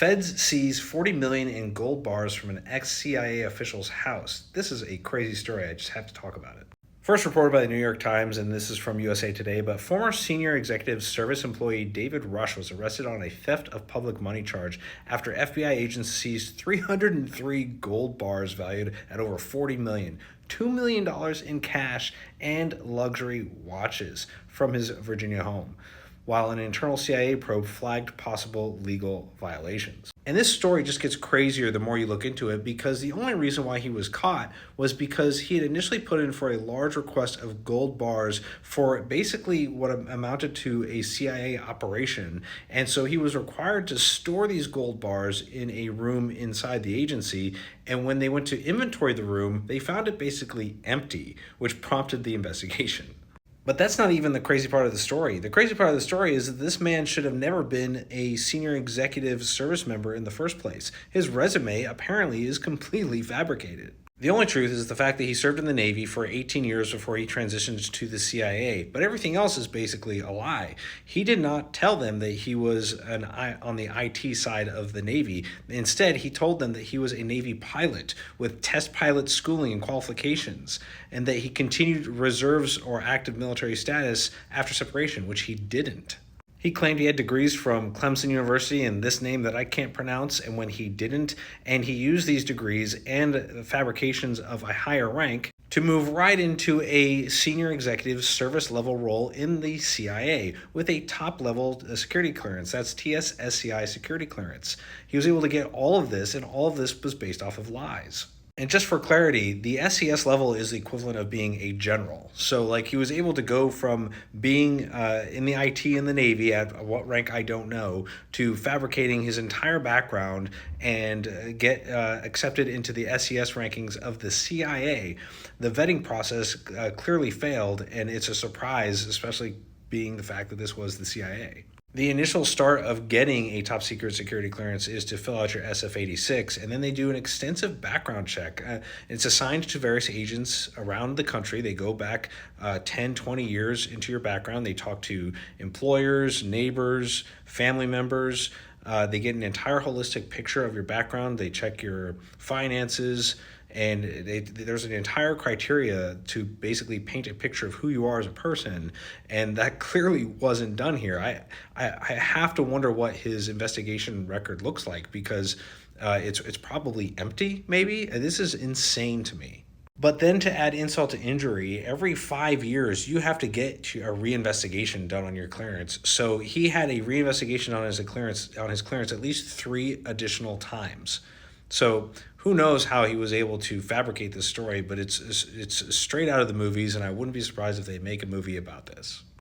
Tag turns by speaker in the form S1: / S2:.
S1: Feds seize 40 million in gold bars from an ex-CIA official's house. This is a crazy story. I just have to talk about it. First reported by the New York Times, and this is from USA Today, but former senior executive service employee David Rush was arrested on a theft of public money charge after FBI agents seized 303 gold bars valued at over 40 million, $2 million in cash, and luxury watches from his Virginia home, while an internal CIA probe flagged possible legal violations. And this story just gets crazier the more you look into it, because the only reason why he was caught was because he had initially put in for a large request of gold bars for basically what amounted to a CIA operation. And so he was required to store these gold bars in a room inside the agency. And when they went to inventory the room, they found it basically empty, which prompted the investigation. But that's not even the crazy part of the story. The crazy part of the story is that this man should have never been a senior executive service member in the first place. His resume apparently is completely fabricated. The only truth is the fact that he served in the Navy for 18 years before he transitioned to the CIA, but everything else is basically a lie. He did not tell them that he was on the IT side of the Navy. Instead, he told them that he was a Navy pilot with test pilot schooling and qualifications, and that he continued reserves or active military status after separation, which he didn't. He claimed he had degrees from Clemson University and this name that I can't pronounce, and when he didn't, and he used these degrees and fabrications of a higher rank to move right into a senior executive service level role in the CIA with a top level security clearance. That's TS/SCI security clearance. He was able to get all of this, and all of this was based off of lies. And just for clarity, the SES level is the equivalent of being a general. So, like, he was able to go from being in the IT in the Navy at what rank I don't know, to fabricating his entire background and get accepted into the SES rankings of the CIA. The vetting process clearly failed, and it's a surprise, especially being the fact that this was the CIA. The initial start of getting a top secret security clearance is to fill out your SF-86, and then they do an extensive background check. It's assigned to various agents around the country. They go back 10, 20 years into your background. They talk to employers, neighbors, family members. They get an entire holistic picture of your background. They check your finances, and there's an entire criteria to basically paint a picture of who you are as a person, and that clearly wasn't done here. I have to wonder what his investigation record looks like, because it's probably empty, maybe. This is insane to me. But then, to add insult to injury, every 5 years you have to get a reinvestigation done on your clearance. So he had a reinvestigation on his clearance at least 3 additional times. So who knows how he was able to fabricate this story, but it's straight out of the movies, and I wouldn't be surprised if they make a movie about this.